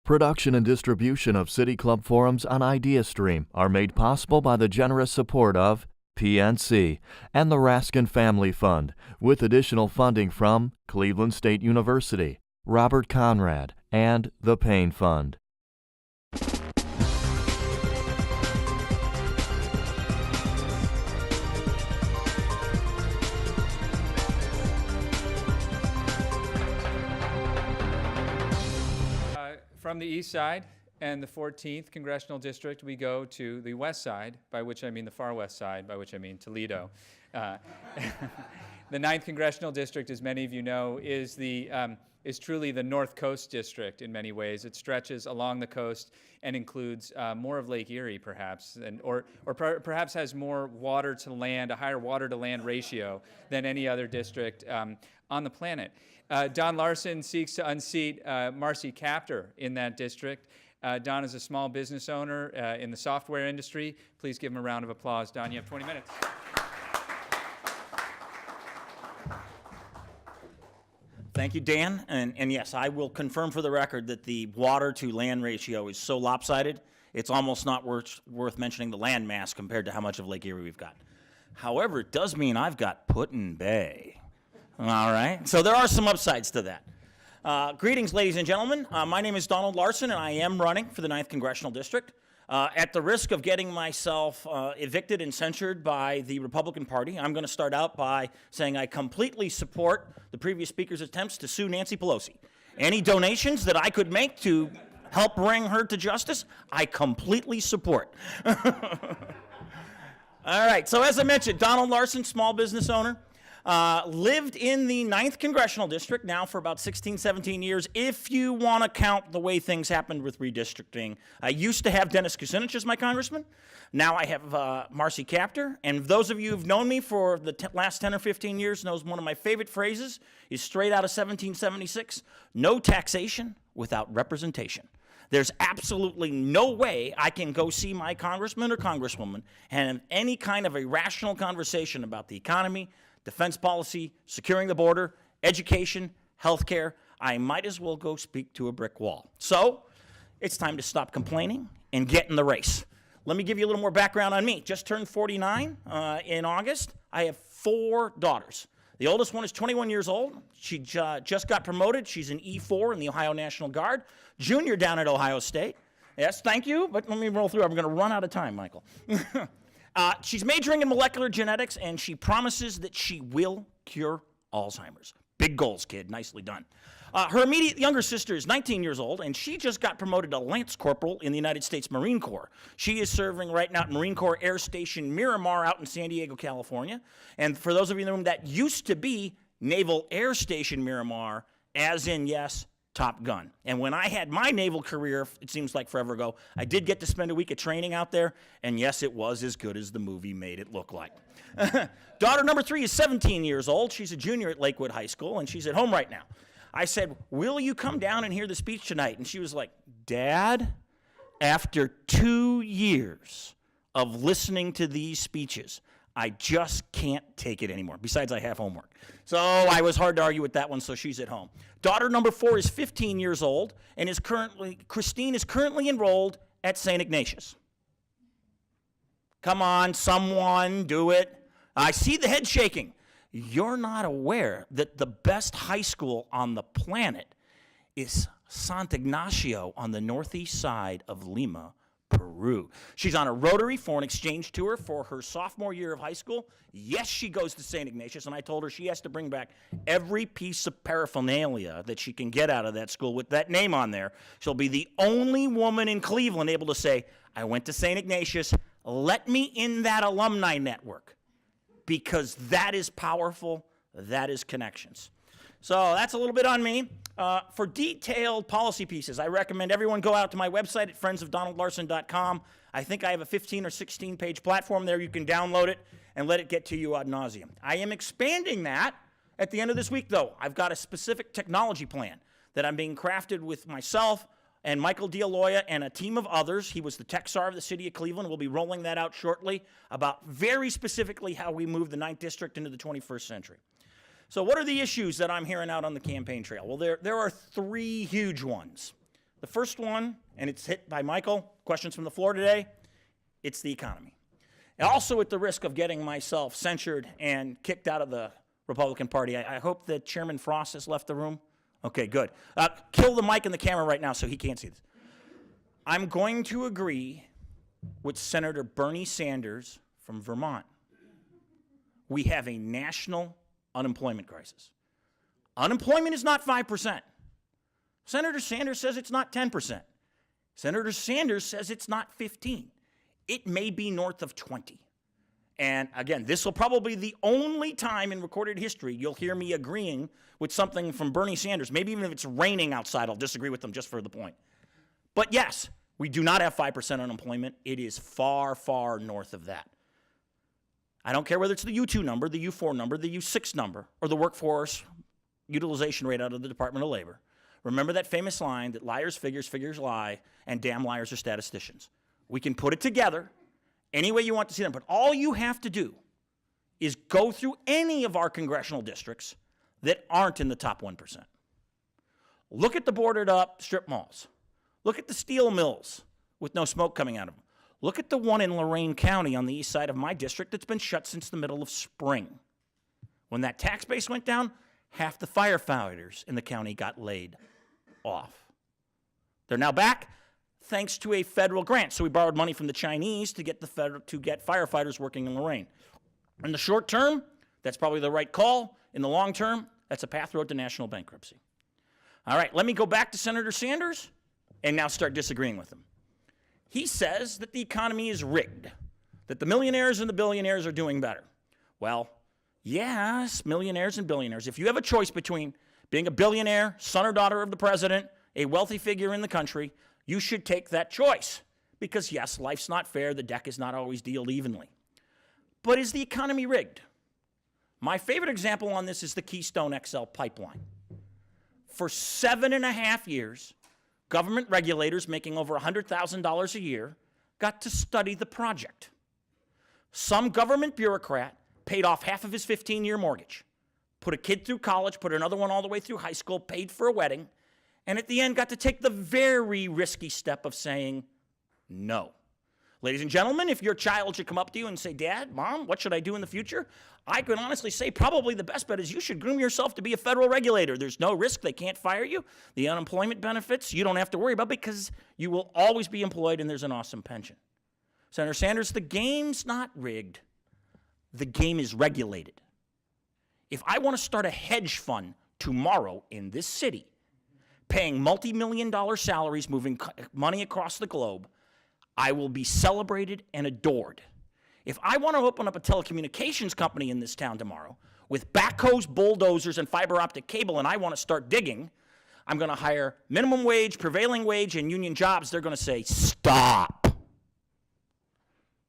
Production and distribution of City Club forums on IdeaStream are made possible by the generous support of PNC and the Raskin Family Fund, with additional funding from Cleveland State University, Robert Conrad, and the Payne Fund. From the east side and the 14th Congressional District, we go to the west side, by which I mean the far west side, by which I mean Toledo. The 9th Congressional District, as many of you know, is truly the North Coast District in many ways. It stretches along the coast and includes more of Lake Erie, perhaps, or perhaps has more water to land, a higher water to land ratio than any other district on the planet. Don Larson seeks to unseat Marcy Kaptur in that district. Don is a small business owner in the software industry. Please give him a round of applause. Don, you have 20 minutes. Thank you, Dan. And yes, I will confirm for the record that the water to land ratio is so lopsided, it's almost not worth mentioning the land mass compared to how much of Lake Erie we've got. However, it does mean I've got Put-in-Bay. All right, so there are some upsides to that. Greetings, ladies and gentlemen. My name is Donald Larson, and I am running for the 9th Congressional District. At the risk of getting myself evicted and censured by the Republican Party, I'm going to start out by saying I completely support the previous speaker's attempts to sue Nancy Pelosi. Any donations that I could make to help bring her to justice, I completely support. All right, so as I mentioned, Donald Larson, small business owner. Lived in the 9th Congressional District now for about 16, 17 years, if you want to count the way things happened with redistricting. I used to have Dennis Kucinich as my congressman. Now I have Marcy Kaptur. And those of you who've known me for the last 10 or 15 years knows one of my favorite phrases is straight out of 1776, no taxation without representation. There's absolutely no way I can go see my congressman or congresswoman and have any kind of a rational conversation about the economy, defense policy, securing the border, education, healthcare. I might as well go speak to a brick wall. So it's time to stop complaining and get in the race. Let me give you a little more background on me. Just turned 49 in August. I have 4 daughters. The oldest one is 21 years old. She just got promoted. She's an E4 in the Ohio National Guard, junior down at Ohio State. Yes, thank you, but let me roll through. I'm going to run out of time, Michael. She's majoring in molecular genetics, and she promises that she will cure Alzheimer's. Big goals, kid. Nicely done. Her immediate younger sister is 19 years old, and she just got promoted to Lance Corporal in the United States Marine Corps. She is serving right now at Marine Corps Air Station Miramar out in San Diego, California. And for those of you in the room, that used to be Naval Air Station Miramar, as in, yes, Top Gun. And when I had my naval career, it seems like forever ago, I did get to spend a week of training out there, and yes, it was as good as the movie made it look like. Daughter number 3 is 17 years old. She's a junior at Lakewood High School, and she's at home right now. I said, will you come down and hear the speech tonight? And she was like, Dad, after 2 years of listening to these speeches, I just can't take it anymore. Besides, I have homework. So I was hard to argue with that one, so she's at home. Daughter number 4 is 15 years old, and Christine is currently enrolled at St. Ignatius. Come on, someone, do it. I see the head shaking. You're not aware that the best high school on the planet is San Ignacio on the northeast side of Lima, Peru. She's on a Rotary foreign exchange tour for her sophomore year of high school. Yes, she goes to St. Ignatius, and I told her she has to bring back every piece of paraphernalia that she can get out of that school with that name on there. She'll be the only woman in Cleveland able to say, I went to St. Ignatius, let me in that alumni network, because that is powerful, that is connections. So that's a little bit on me. For detailed policy pieces, I recommend everyone go out to my website at friendsofdonaldlarson.com. I think I have a 15 or 16 page platform there. You can download it and let it get to you ad nauseum. I am expanding that at the end of this week, though. I've got a specific technology plan that I'm being crafted with myself and Michael D'Aloia and a team of others. He was the tech czar of the city of Cleveland. We'll be rolling that out shortly about very specifically how we move the 9th District into the 21st century. So what are the issues that I'm hearing out on the campaign trail? Well, there are 3 huge ones. The first one, and it's hit by Michael, questions from the floor today, it's the economy. And also at the risk of getting myself censured and kicked out of the Republican Party, I hope that Chairman Frost has left the room. Okay, good. Kill the mic and the camera right now so he can't see this. I'm going to agree with Senator Bernie Sanders from Vermont. We have a national unemployment crisis. Unemployment is not 5%. Senator Sanders says it's not 10%. Senator Sanders says it's not 15%. It may be north of 20%. And again, this will probably be the only time in recorded history you'll hear me agreeing with something from Bernie Sanders. Maybe even if it's raining outside, I'll disagree with them just for the point. But yes, we do not have 5% unemployment. It is far, far north of that. I don't care whether it's the U2 number, the U4 number, the U6 number, or the workforce utilization rate out of the Department of Labor. Remember that famous line that liars, figures lie, and damn liars are statisticians. We can put it together any way you want to see them, but all you have to do is go through any of our congressional districts that aren't in the top 1%. Look at the boarded up strip malls. Look at the steel mills with no smoke coming out of them. Look at the one in Lorain County on the east side of my district that's been shut since the middle of spring. When that tax base went down, half the firefighters in the county got laid off. They're now back thanks to a federal grant. So we borrowed money from the Chinese to get firefighters working in Lorain. In the short term, that's probably the right call. In the long term, that's a path road to national bankruptcy. All right, let me go back to Senator Sanders and now start disagreeing with him. He says that the economy is rigged, that the millionaires and the billionaires are doing better. Well, yes, millionaires and billionaires. If you have a choice between being a billionaire, son or daughter of the president, a wealthy figure in the country, you should take that choice. Because yes, life's not fair. The deck is not always dealt evenly. But is the economy rigged? My favorite example on this is the Keystone XL pipeline. For 7.5 years, government regulators making over $100,000 a year got to study the project. Some government bureaucrat paid off half of his 15-year mortgage, put a kid through college, put another one all the way through high school, paid for a wedding, and at the end got to take the very risky step of saying no. Ladies and gentlemen, if your child should come up to you and say, Dad, Mom, what should I do in the future? I can honestly say probably the best bet is you should groom yourself to be a federal regulator. There's no risk. They can't fire you. The unemployment benefits you don't have to worry about because you will always be employed and there's an awesome pension. Senator Sanders, the game's not rigged. The game is regulated. If I want to start a hedge fund tomorrow in this city, paying multi-million-dollar salaries, moving money across the globe, I will be celebrated and adored. If I want to open up a telecommunications company in this town tomorrow with backhoes, bulldozers, and fiber optic cable, and I want to start digging, I'm going to hire minimum wage, prevailing wage, and union jobs. They're going to say, stop.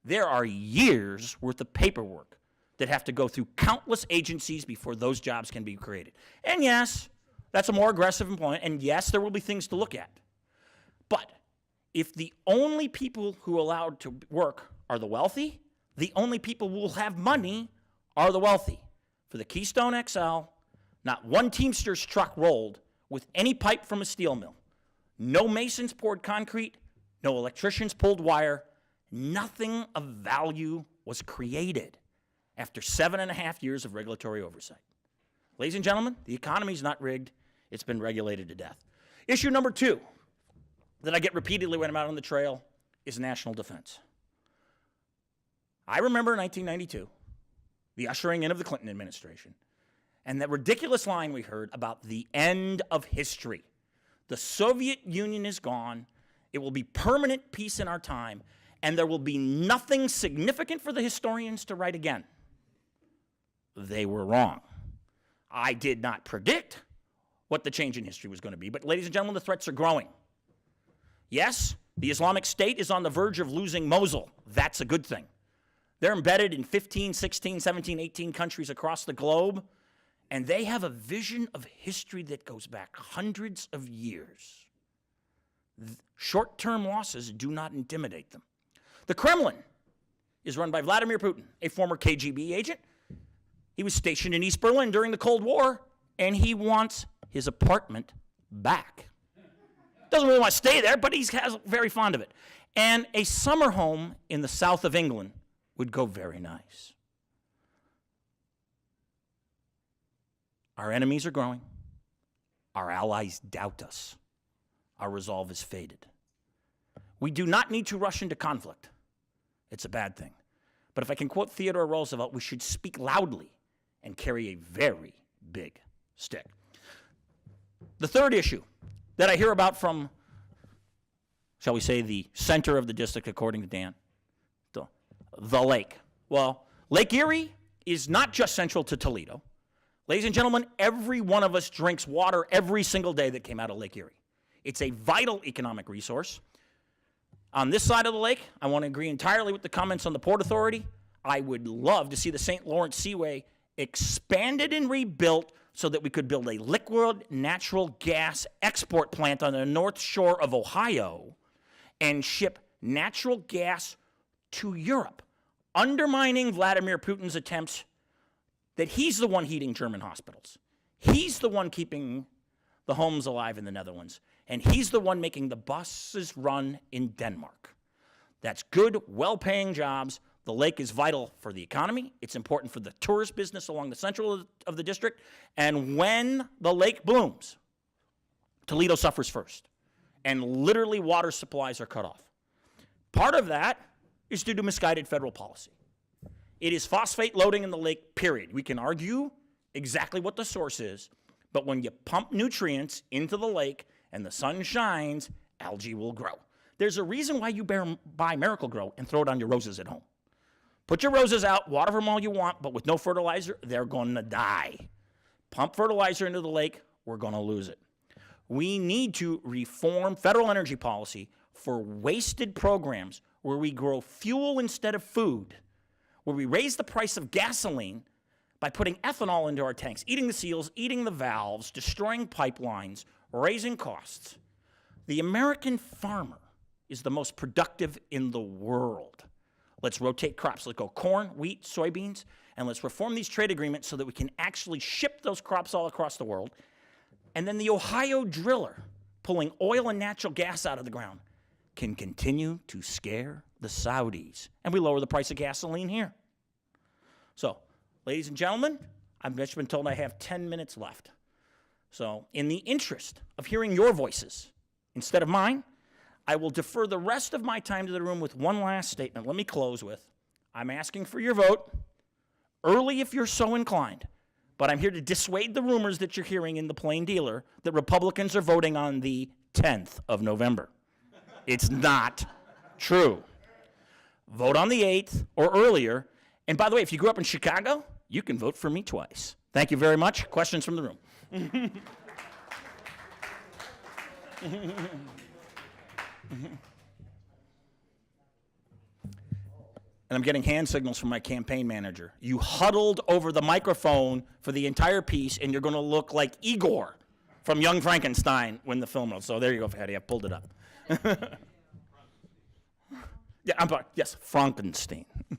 There are years worth of paperwork that have to go through countless agencies before those jobs can be created. And yes, that's a more aggressive employment, and yes, there will be things to look at. But if the only people who are allowed to work are the wealthy, the only people who will have money are the wealthy. For the Keystone XL, not one Teamster's truck rolled with any pipe from a steel mill. No masons poured concrete, no electricians pulled wire. Nothing of value was created after 7.5 years of regulatory oversight. Ladies and gentlemen, the economy is not rigged. It's been regulated to death. Issue number 2 that I get repeatedly when I'm out on the trail is national defense. I remember 1992, the ushering in of the Clinton administration, and that ridiculous line we heard about the end of history. The Soviet Union is gone. It will be permanent peace in our time, and there will be nothing significant for the historians to write again. They were wrong. I did not predict what the change in history was going to be, but ladies and gentlemen, the threats are growing. Yes, the Islamic State is on the verge of losing Mosul. That's a good thing. They're embedded in 15, 16, 17, 18 countries across the globe, and they have a vision of history that goes back hundreds of years. Short-term losses do not intimidate them. The Kremlin is run by Vladimir Putin, a former KGB agent. He was stationed in East Berlin during the Cold War, and he wants his apartment back. Doesn't really want to stay there, but he's very fond of it. And a summer home in the south of England would go very nice. Our enemies are growing. Our allies doubt us. Our resolve is faded. We do not need to rush into conflict. It's a bad thing. But if I can quote Theodore Roosevelt, we should speak loudly and carry a very big stick. The third issue that I hear about from, shall we say, the center of the district, according to Dan, the lake. Well, Lake Erie is not just central to Toledo. Ladies and gentlemen, every one of us drinks water every single day that came out of Lake Erie. It's a vital economic resource. On this side of the lake, I want to agree entirely with the comments on the Port Authority. I would love to see the St. Lawrence Seaway expanded and rebuilt so that we could build a liquid natural gas export plant on the north shore of Ohio and ship natural gas to Europe, undermining Vladimir Putin's attempts that he's the one heating German hospitals. He's the one keeping the homes alive in the Netherlands. And he's the one making the buses run in Denmark. That's good, well-paying jobs. The lake is vital for the economy. It's important for the tourist business along the central of the district. And when the lake blooms, Toledo suffers first. And literally water supplies are cut off. Part of that is due to misguided federal policy. It is phosphate loading in the lake, period. We can argue exactly what the source is, but when you pump nutrients into the lake and the sun shines, algae will grow. There's a reason why you buy Miracle-Gro and throw it on your roses at home. Put your roses out, water them all you want, but with no fertilizer, they're going to die. Pump fertilizer into the lake, we're going to lose it. We need to reform federal energy policy for wasted programs where we grow fuel instead of food, where we raise the price of gasoline by putting ethanol into our tanks, eating the seals, eating the valves, destroying pipelines, raising costs. The American farmer is the most productive in the world. Let's rotate crops. Let's go corn, wheat, soybeans, and let's reform these trade agreements so that we can actually ship those crops all across the world. And then the Ohio driller, pulling oil and natural gas out of the ground, can continue to scare the Saudis. And we lower the price of gasoline here. So, ladies and gentlemen, I've just been told I have 10 minutes left. So, in the interest of hearing your voices instead of mine, I will defer the rest of my time to the room with one last statement. Let me close with, I'm asking for your vote, early if you're so inclined, but I'm here to dissuade the rumors that you're hearing in the Plain Dealer that Republicans are voting on the 10th of November. It's not true. Vote on the 8th or earlier. And by the way, if you grew up in Chicago, you can vote for me twice. Thank you very much. Questions from the room? And I'm getting hand signals from my campaign manager. You huddled over the microphone for the entire piece, and you're going to look like Igor from Young Frankenstein when the film was. So there you go, Fatty. I pulled it up. Yeah, yes, Frankenstein. I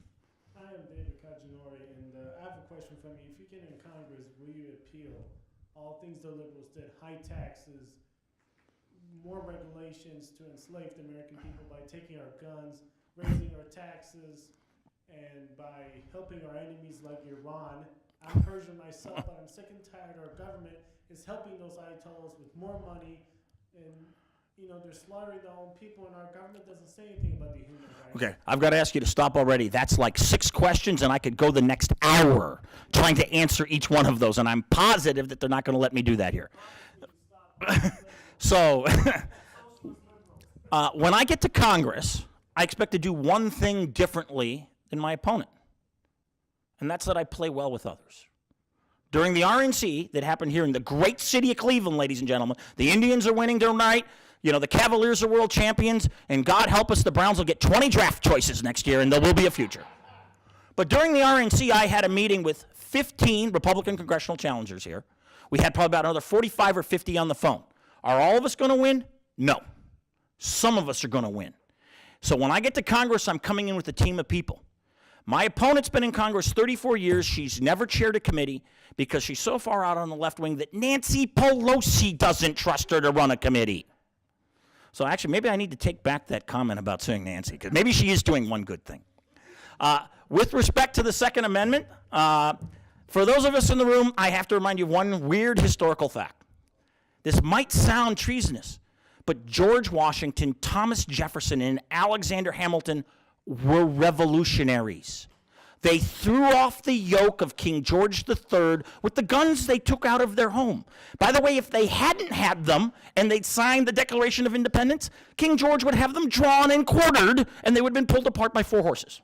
am David Kajanori, and I have a question from you. If you get in Congress, will you appeal all things the liberals did, high taxes, more regulations to enslave the American people by taking our guns, raising our taxes, and by helping our enemies like Iran? I'm Persian myself, but I'm sick and tired. Our government is helping those Ayatollahs with more money, and they're slaughtering their own people, and our government doesn't say anything about the human rights. Okay, I've got to ask you to stop already. That's like 6 questions, and I could go the next hour trying to answer each one of those, and I'm positive that they're not going to let me do that here. So, when I get to Congress, I expect to do one thing differently than my opponent, and that's that I play well with others. During the RNC that happened here in the great city of Cleveland, ladies and gentlemen, the Indians are winning tonight. The Cavaliers are world champions, and God help us, the Browns will get 20 draft choices next year, and there will be a future. But during the RNC, I had a meeting with 15 Republican congressional challengers here. We had probably about another 45 or 50 on the phone. Are all of us going to win? No. Some of us are going to win. So when I get to Congress, I'm coming in with a team of people. My opponent's been in Congress 34 years. She's never chaired a committee because she's so far out on the left wing that Nancy Pelosi doesn't trust her to run a committee. So actually, maybe I need to take back that comment about saying Nancy, because maybe she is doing one good thing. With respect to the Second Amendment, for those of us in the room, I have to remind you of one weird historical fact. This might sound treasonous, but George Washington, Thomas Jefferson, and Alexander Hamilton were revolutionaries. They threw off the yoke of King George III with the guns they took out of their home. By the way, if they hadn't had them and they'd signed the Declaration of Independence, King George would have them drawn and quartered, and they would have been pulled apart by 4 horses.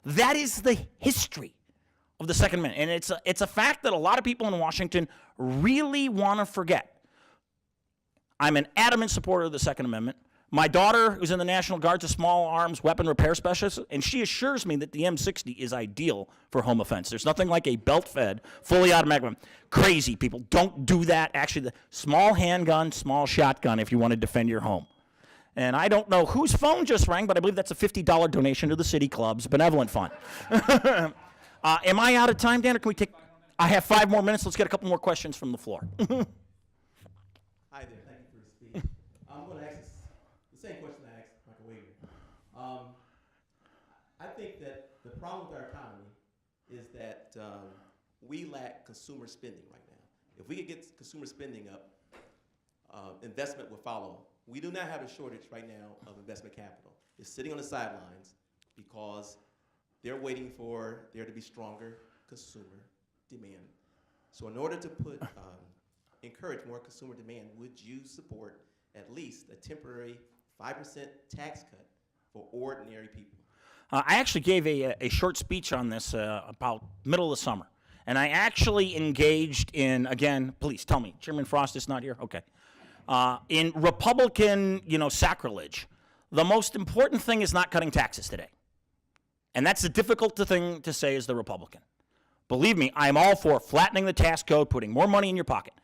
That is the history of the Second Amendment. And it's a fact that a lot of people in Washington really want to forget. I'm an adamant supporter of the Second Amendment. My daughter, who's in the National Guard's a small arms weapon repair specialist, and she assures me that the M60 is ideal for home offense. There's nothing like a belt-fed, fully automatic weapon. Crazy people, don't do that. Actually, the small handgun, small shotgun if you want to defend your home. And I don't know whose phone just rang, but I believe that's a $50 donation to the City Club's benevolent fund. Am I out of time, Dan, or can we take? I have 5 more minutes. Let's get a couple more questions from the floor. Hi there. Thank you for speaking. I'm going to ask the same question I asked Michael Wager. I think that the problem with our economy is that we lack consumer spending right now. If we could get consumer spending up, investment will follow. We do not have a shortage right now of investment capital. It's sitting on the sidelines because they're waiting for there to be stronger consumer demand. So in order to encourage more consumer demand, would you support at least a temporary 5% tax cut for ordinary people? I actually gave a short speech on this about middle of the summer. And I actually engaged in, again, please tell me, Chairman Frost is not here? Okay. In Republican, sacrilege. The most important thing is not cutting taxes today. And that's the difficult thing to say as the Republican. Believe me, I'm all for flattening the tax code, putting more money in your pocket.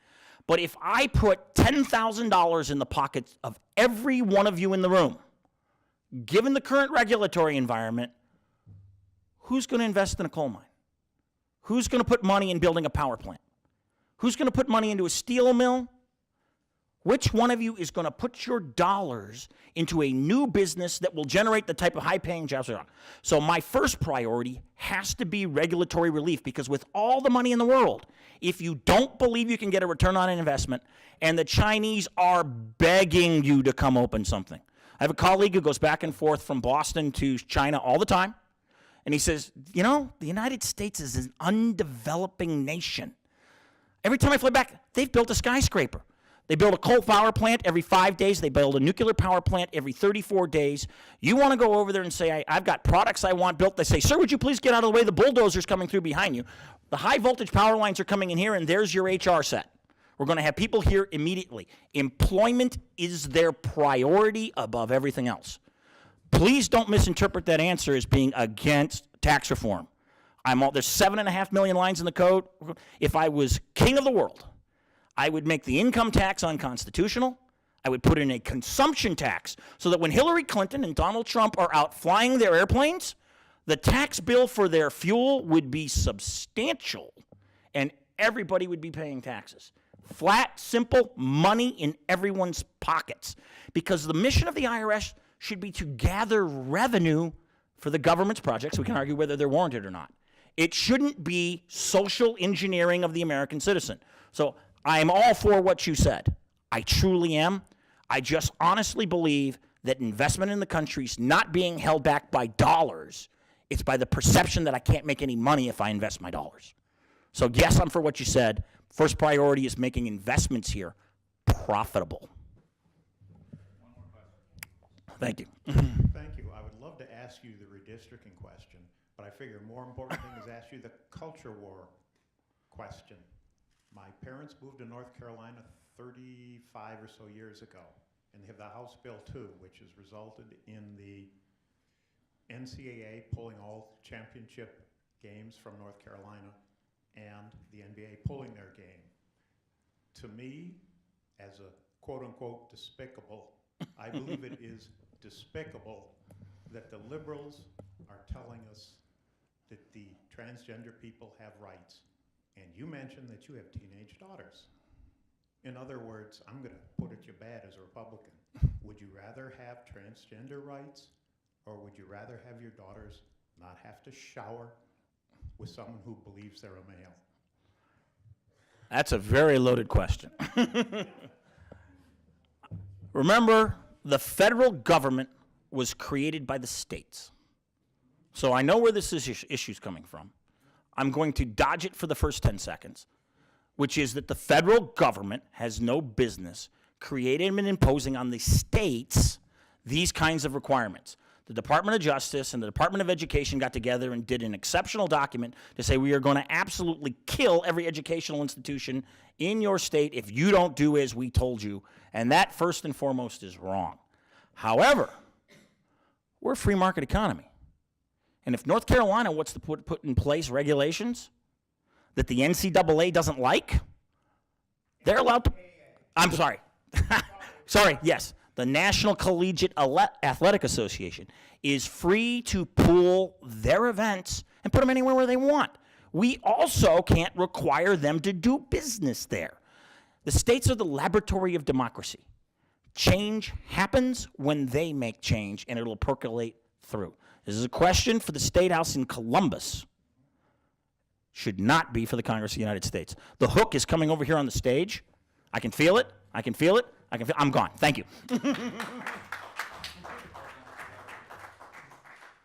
But if I put $10,000 in the pockets of every one of you in the room, given the current regulatory environment, who's going to invest in a coal mine? Who's going to put money in building a power plant? Who's going to put money into a steel mill? Which one of you is going to put your dollars into a new business that will generate the type of high-paying jobs? So my first priority has to be regulatory relief, because with all the money in the world, if you don't believe you can get a return on an investment, and the Chinese are begging you to come open something. I have a colleague who goes back and forth from Boston to China all the time, and he says, the United States is an undeveloping nation. Every time I fly back, they've built a skyscraper. They build a coal power plant every 5 days. They build a nuclear power plant every 34 days. You want to go over there and say, I've got products I want built. They say, sir, would you please get out of the way? The bulldozer's coming through behind you. The high voltage power lines are coming in here, and there's your HR set. We're going to have people here immediately. Employment is their priority above everything else. Please don't misinterpret that answer as being against tax reform. There's 7.5 million lines in the code. If I was king of the world, I would make the income tax unconstitutional. I would put in a consumption tax so that when Hillary Clinton and Donald Trump are out flying their airplanes, the tax bill for their fuel would be substantial, and everybody would be paying taxes. Flat, simple money in everyone's pockets. Because the mission of the IRS should be to gather revenue for the government's projects. We can argue whether they're warranted or not. It shouldn't be social engineering of the American citizen. So I'm all for what you said. I truly am. I just honestly believe that investment in the country is not being held back by dollars. It's by the perception that I can't make any money if I invest my dollars. So yes, I'm for what you said. First priority is making investments here profitable. One more question. Thank you. Thank you. I would love to ask you the redistricting question, but I figure a more important thing is ask you the culture war question. My parents moved to North Carolina 35 or so years ago, and they have the House Bill 2, which has resulted in the NCAA pulling all championship games from North Carolina and the NBA pulling their game. To me, as a quote-unquote despicable, I believe it is despicable that the liberals are telling us that the transgender people have rights. And you mentioned that you have teenage daughters. In other words, I'm going to put it to you bad as a Republican. Would you rather have transgender rights, or would you rather have your daughters not have to shower with someone who believes they're a male? That's a very loaded question. Remember, the federal government was created by the states. So I know where this issue's coming from. I'm going to dodge it for the first 10 seconds, which is that the federal government has no business creating and imposing on the states these kinds of requirements. The Department of Justice and the Department of Education got together and did an exceptional document to say we are going to absolutely kill every educational institution in your state if you don't do as we told you. And that, first and foremost, is wrong. However, we're a free market economy. And if North Carolina wants to put in place regulations that the NCAA doesn't like, they're allowed to. I'm sorry. Sorry, yes. The National Collegiate Athletic Association is free to pool their events and put them anywhere where they want. We also can't require them to do business there. The states are the laboratory of democracy. Change happens when they make change, and it'll percolate through. This is a question for the State House in Columbus. Should not be for the Congress of the United States. The hook is coming over here on the stage. I can feel it. I can feel it. I'm gone. Thank you.